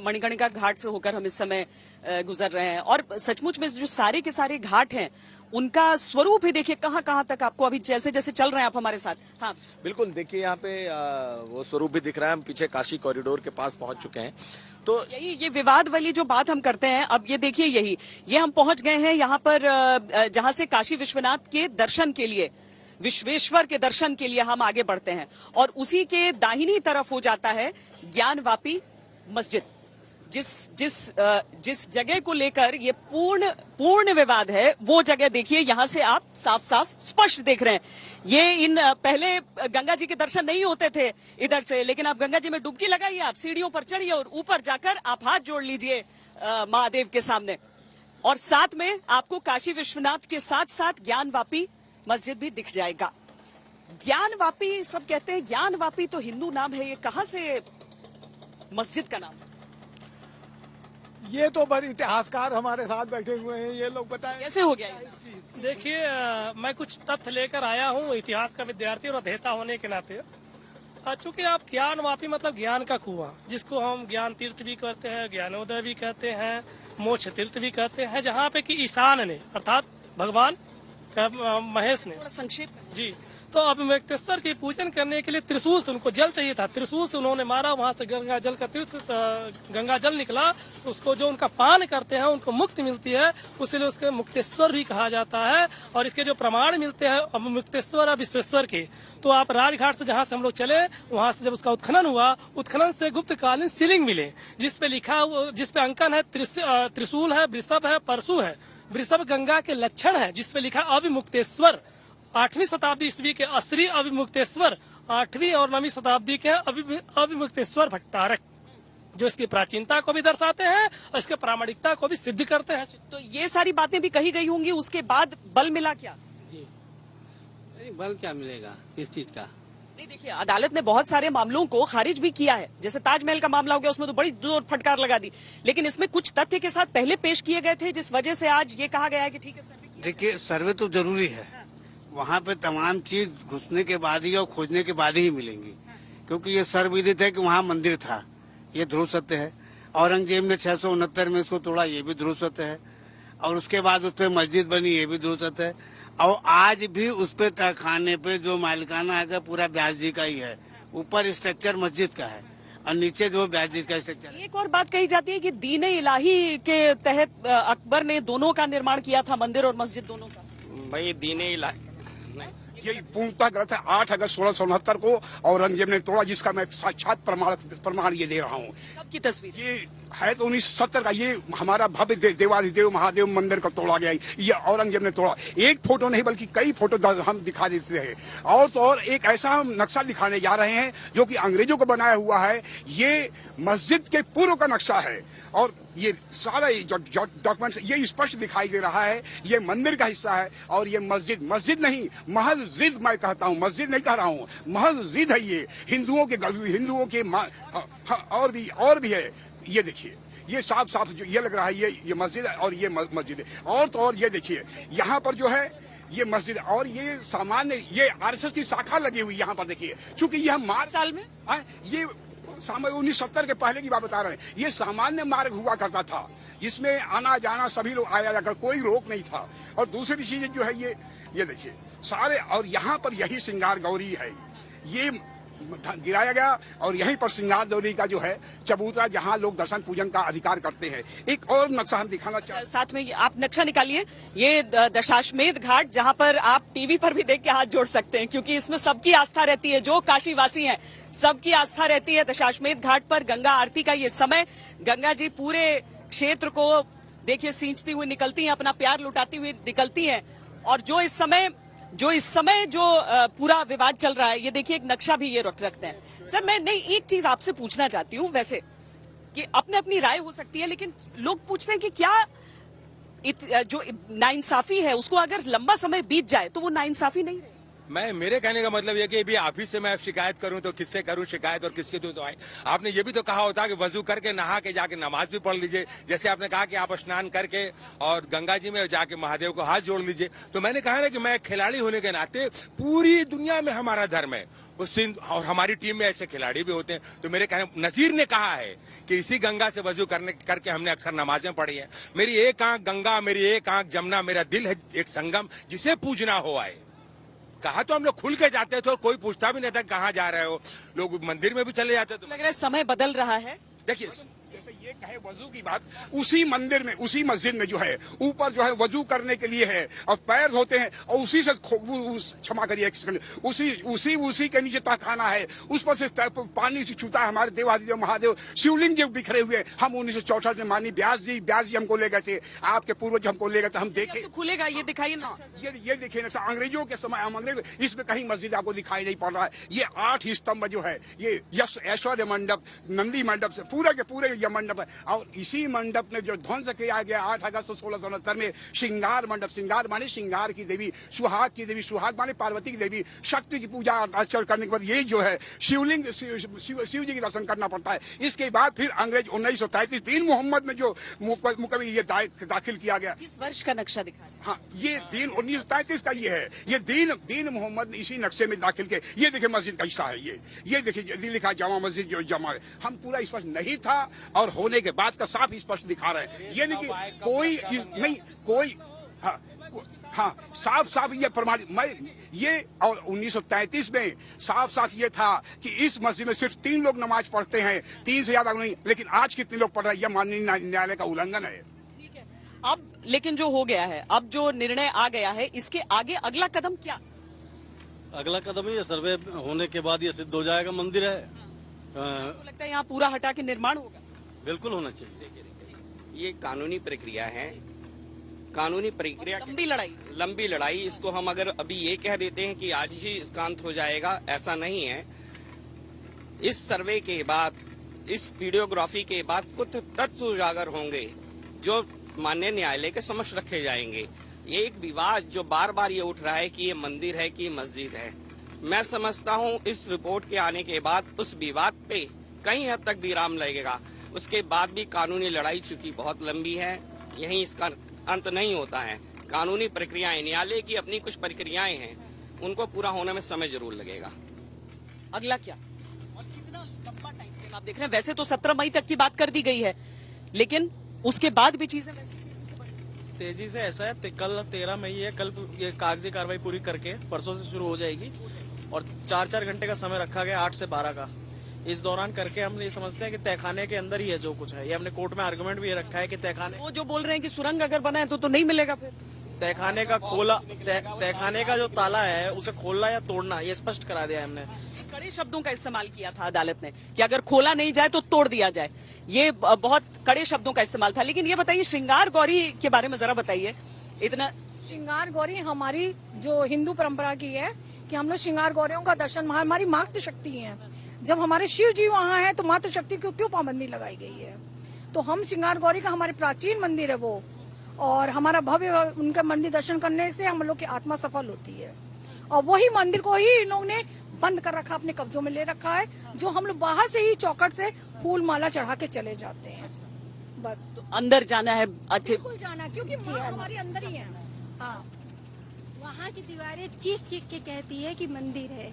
मणिकर्णिका घाट से होकर हम इस समय गुजर रहे हैं और सचमुच में जो सारे के सारे घाट हैं उनका स्वरूप ही देखिए कहां कहां तक आपको अभी जैसे जैसे चल रहे हैं आप हमारे साथ। हाँ बिल्कुल, देखिए यहाँ पे वो स्वरूप भी दिख रहा है। हम पीछे काशी कॉरिडोर के पास पहुंच चुके हैं। तो यही ये विवाद वाली जो बात हम करते हैं, अब ये देखिए ये हम पहुंच गए हैं यहाँ पर जहां से काशी विश्वनाथ के दर्शन के लिए, विश्वेश्वर के दर्शन के लिए हम आगे बढ़ते हैं और उसी के दाहिनी तरफ हो जाता है ज्ञानवापी मस्जिद। जिस जगह को लेकर ये पूर्ण विवाद है वो जगह देखिए, यहां से आप साफ साफ स्पष्ट देख रहे हैं। ये पहले गंगा जी के दर्शन नहीं होते थे इधर से, लेकिन आप गंगा जी में डुबकी लगाइए, आप सीढ़ियों पर चढ़िए और ऊपर जाकर आप हाथ जोड़ लीजिए महादेव के सामने और साथ में आपको काशी विश्वनाथ के साथ साथ ज्ञानवापी मस्जिद भी दिख जाएगा। ज्ञानवापी सब कहते हैं, ज्ञानवापी तो हिंदू नाम है, ये कहां से मस्जिद का नाम है? ये तो बड़े इतिहासकार हमारे साथ बैठे हुए हैं, ये लोग बताएं कैसे हो गया ये? देखिए, मैं कुछ तथ्य लेकर आया हूँ इतिहास का विद्यार्थी और अध्येता होने के नाते। चूंकि आप ज्ञानवापी मतलब ज्ञान का कुआं, जिसको हम ज्ञान तीर्थ भी कहते हैं, ज्ञानोदय भी कहते हैं, मोक्ष तीर्थ भी कहते हैं, जहाँ पे कि ईशान ने अर्थात भगवान महेश ने, संक्षेप जी, तो अभिव्यक्तेश्वर की पूजन करने के लिए त्रिशूल से उनको जल चाहिए था, त्रिशूल से उन्होंने मारा, वहां से गंगा जल का तीर्थ गंगा जल निकला, तो उसको जो उनका पान करते हैं उनको मुक्ति मिलती है, इसलिए उसके मुक्तेश्वर भी कहा जाता है। और इसके जो प्रमाण मिलते हैं अभिव्यक्तेश्वर और विश्वेश्वर के, तो आप राजघाट से जहाँ से हम लोग चले, वहां से जब उसका उत्खनन हुआ, उत्खनन से गुप्तकालीन शिलिंग मिले, जिसपे लिखा, जिसपे अंकन है, त्रिशूल है, वृषभ है, परशु है। वृषभ गंगा के लक्षण है, जिसपे लिखा अभिमुक्तेश्वर। 8वीं शताब्दी ईस्वी के असली अभिमुक्तेश्वर, 8वीं और 9वीं शताब्दी के अभिमुक्तेश्वर भट्टारक, जो इसकी प्राचीनता को भी दर्शाते हैं और इसके प्रामाणिकता को भी सिद्ध करते हैं। तो ये सारी बातें भी कही गई होंगी, उसके बाद बल मिला क्या? जी, बल क्या मिलेगा इस चीज का? नहीं, देखिए अदालत ने बहुत सारे मामलों को खारिज भी किया है, जैसे ताजमहल का मामला हो गया, उसमें तो बड़ी जोर फटकार लगा दी, लेकिन इसमें कुछ तथ्य के साथ पहले पेश किए गए थे, जिस वजह से आज ये कहा गया है कि ठीक है सर्वे। देखिए, सर्वे तो जरूरी है, वहाँ पे तमाम चीज घुसने के बाद ही और खोजने के बाद ही मिलेंगी, क्योंकि ये सर्वविदित है कि वहाँ मंदिर था, ये ध्रुव सत्य है। औरंगजेब ने 669 में इसको तोड़ा, ये भी ध्रुव सत्य है, और उसके बाद उस पर मस्जिद बनी, ये भी ध्रुव सत्य है। और आज भी उस पे तहखाने पे जो मालिकाना है पूरा व्यास जी का ही है, ऊपर स्ट्रक्चर मस्जिद का है और नीचे जो व्यास जी का स्ट्रक्चर। एक और बात कही जाती है कि दीन इलाही के तहत अकबर ने दोनों का निर्माण किया था, मंदिर और मस्जिद दोनों का। भाई दीन इलाही ये पूर्णतः गलत है। 8 अगस्त 1669 को औरंगजेब ने तोड़ा, जिसका मैं साक्षात प्रमाण ये दे रहा हूँ। कब की तस्वीर? ये है तो 1970 का। ये हमारा भव्य देवाधिदेव महादेव मंदिर का तोड़ा गया, ये औरंगजेब ने तोड़ा। एक फोटो नहीं बल्कि कई फोटो हम दिखा देते हैं। और तो और एक ऐसा हम नक्शा दिखाने जा रहे हैं जो कि अंग्रेजों को बनाया हुआ है। ये मस्जिद के पूर्व का नक्शा है और ये सारा डॉक्यूमेंट्स ये स्पष्ट दिखाई दे रहा है, ये मंदिर का हिस्सा है। और ये मस्जिद नहीं, महजिद मैं कहता हूँ, मस्जिद नहीं कह रहा हूँ, महजिद है। ये हिंदुओं के और भी है। ये देखिए, ये साफ जो ये लग रहा है, ये मस्जिद है और ये मस्जिद है। और तो और ये देखिए, यहाँ पर जो है ये मस्जिद और ये सामान्य ये आरएसएस की शाखा लगी हुई यहाँ पर देखिए। चूंकि यह मार्ग साल में ये 1970 के पहले की बात बता रहे हैं। ये सामान्य मार्ग हुआ करता था, जिसमें आना जाना सभी लोग आया जाकर, कोई रोक नहीं था। और दूसरी चीज जो है ये देखिए सारे, और यहाँ पर यही श्रृंगार गौरी है, ये गिराया गया और यहीं पर श्रृंगार गौरी का जो है चबूतरा, जहाँ लोग दर्शन पूजन का अधिकार करते हैं। एक और नक्शा हम दिखाना चाहते हैं। साथ में आप नक्शा निकालिए, ये दशाश्वमेध घाट, जहाँ पर आप टीवी पर भी देख के हाथ जोड़ सकते हैं, क्योंकि इसमें सबकी आस्था रहती है, जो काशीवासी हैं सबकी आस्था रहती है दशाश्वमेध घाट पर। गंगा आरती का ये समय, गंगा जी पूरे क्षेत्र को देखिए सींचती हुई निकलती हैं, अपना प्यार लुटाती हुई निकलती हैं। और जो इस समय जो पूरा विवाद चल रहा है, ये देखिए एक नक्शा भी ये रखते हैं। सर मैं एक चीज आपसे पूछना चाहती हूँ, वैसे कि अपनी राय हो सकती है, लेकिन लोग पूछते हैं कि क्या जो नाइंसाफी है उसको अगर लंबा समय बीत जाए तो वो नाइंसाफी नहीं रहे? मेरे कहने का मतलब ये कि भी ऑफिस से मैं शिकायत करूं तो किससे करूं शिकायत और किसके दूं तो आए। आपने ये भी तो कहा होता कि वजू करके नहा के जाके नमाज भी पढ़ लीजिए। जैसे आपने कहा कि आप स्नान करके और गंगा जी में जाके महादेव को हाथ जोड़ लीजिए। तो मैंने कहा ना कि मैं खिलाड़ी होने के नाते पूरी दुनिया में हमारा धर्म है और हमारी टीम में ऐसे खिलाड़ी भी होते हैं। तो मेरे कहने नजीर ने कहा है कि इसी गंगा से वजू करके हमने अक्सर नमाजें पढ़ी हैं। मेरी एक आंख गंगा, मेरी एक आंख जमुना, मेरा दिल है एक संगम, जिसे पूजना हो आए। कहा तो हम लोग खुल के जाते थे और कोई पूछता भी नहीं था कहाँ जा रहे हो। लोग मंदिर में भी चले जाते थे। लग रहा है समय बदल रहा है। देखिए, जैसे ये कहे वजू की बात, उसी मंदिर में, उसी मस्जिद में जो है ऊपर जो है वजू करने के लिए है और पैर होते हैं और उसी से क्षमा करिए उसी के नीचे तहखाना है, उस पर से पानी छूता है हमारे देवादिदेव महादेव शिवलिंग जो बिखरे हुए। हम 1964 में मानी व्यास जी हमको ले गए थे, आपके पूर्वज हमको ले गए थे, हम देखे। तो खुलेगा, ये दिखाइए ना। ये देखिए ना, अंग्रेजों के समय हम अंग्रेज, इसमें कहीं मस्जिद आपको दिखाई नहीं पड़ रहा है। ये 8 स्तंभ जो है, ये यश ऐश्वर्य मंडप, नंदी मंडप से पूरे के पूरे यह मंडप है। और इसी मंडप में जो ध्वंस किया गया 8 अगस्त 1669 में श्रृंगार मंडप, श्रृंगार माने श्रृंगार की देवी, सुहाग की देवी, सुहाग माने पार्वती की देवी, शक्ति की पूजा अर्चना करने के बाद ये जो है शिवलिंग शिव जी के दर्शन करना पड़ता है। इसके बाद फिर अंग्रेज 1933 दीन मोहम्मद में जो मुकम्मल ये दाखिल किया गया। इस वर्ष का नक्शा दिखा। हाँ, ये दीन 1933 का ये है। ये दीन मोहम्मद ने इसी नक्शे में दाखिल के। ये देखिए मस्जिद का हिस्सा है। ये देखिए लिखा जामा मस्जिद जो जमा है। हम पूरा स्पष्ट नहीं था और होने के बाद का साफ स्पष्ट दिखा रहे हैं। ये नहीं कि कोई नहीं, कोई हाँ साफ ये प्रमाणित। मैं ये और 1933 में साफ ये था कि इस मस्जिद में सिर्फ 3 लोग नमाज पढ़ते हैं, 3 से ज्यादा नहीं। लेकिन आज कितने लोग पढ़ रहे हैं, यह माननीय न्यायालय का उल्लंघन है। ठीक है, अब लेकिन जो हो गया है, अब जो निर्णय आ गया है, इसके आगे अगला कदम क्या? अगला कदम ये सर्वे होने के बाद ये सिद्ध हो जाएगा मंदिर है। तो लगता है यहाँ पूरा हटा के निर्माण होगा। बिल्कुल होना चाहिए। ये कानूनी प्रक्रिया है, कानूनी प्रक्रिया, लंबी लड़ाई। इसको हम अगर अभी ये कह देते हैं कि आज ही इसका अंत हो जाएगा, ऐसा नहीं है। इस सर्वे के बाद, इस वीडियोग्राफी के बाद कुछ तथ्य उजागर होंगे जो माननीय न्यायालय के समक्ष रखे जाएंगे। ये एक विवाद जो बार बार ये उठ रहा है कि ये मंदिर है कि मस्जिद है, मैं समझता हूँ इस रिपोर्ट के आने के बाद उस विवाद पे कई हद तक विराम लगेगा। उसके बाद भी कानूनी लड़ाई चूंकि बहुत लंबी है, यहीं इसका अंत नहीं होता है। कानूनी प्रक्रियाएं, न्यायालय की अपनी कुछ प्रक्रियाएं हैं, उनको पूरा होने में समय जरूर लगेगा। अगला क्या और कितना लंबा टाइम फ्रेम आप देख रहे हैं? वैसे तो 17 मई तक की बात कर दी गई है, लेकिन उसके बाद भी चीजें तेजी से ऐसा है। कल 13 मई है, कल ये कागजी कार्रवाई पूरी करके परसों से शुरू हो जाएगी और 4-4 घंटे का समय रखा गया 8 से 12 का। इस दौरान करके हम ये समझते हैं कि तहखाने के अंदर ही है जो कुछ है। ये हमने कोर्ट में आर्गुमेंट भी ये रखा है कि तहखाने, वो जो बोल रहे हैं कि सुरंग अगर बना है तो नहीं मिलेगा। फिर तहखाने का तहखाने का जो ताला है उसे खोलना या तोड़ना ये स्पष्ट करा दिया हमने। कड़े शब्दों का इस्तेमाल किया था अदालत ने कि अगर खोला नहीं जाए तो तोड़ दिया जाए। ये बहुत कड़े शब्दों का इस्तेमाल था। लेकिन ये बताइए, श्रृंगार गौरी के बारे में जरा बताइए। इतना श्रृंगार गौरी हमारी जो हिंदू परंपरा की है कि हम लोग श्रृंगार गौरियों का दर्शन, हमारी मातृ शक्ति है। जब हमारे शिव जी वहाँ हैं तो मातृ शक्ति को क्यों पाबंदी लगाई गई है? तो हम श्रृंगार गौरी का, हमारे प्राचीन मंदिर है वो, और हमारा भव्य उनका मंदिर दर्शन करने से हम लोग की आत्मा सफल होती है। और वही मंदिर को ही इन लोगों ने बंद कर रखा, अपने कब्जों में ले रखा है, जो हम लोग बाहर से ही चौखट से फूल माला चढ़ा के चले जाते हैं। बस तो अंदर जाना है, अच्छे बिल्कुल जाना, क्योंकि माँ हमारे अंदर ही है। हाँ, वहाँ की दीवारें चीख चीख के कहती है कि मंदिर है।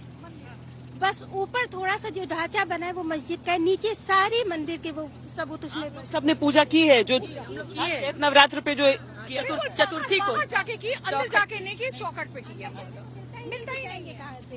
बस ऊपर थोड़ा सा जो ढांचा बना है वो मस्जिद का है, नीचे सारी मंदिर के वो सबूत उसमें सबने पूजा की है। जो नवरात्र पे जो चतुर्थी को जाके की, अंदर जाके नहीं की, चौखट पे की। मिलता ही नहीं है कहाँ से।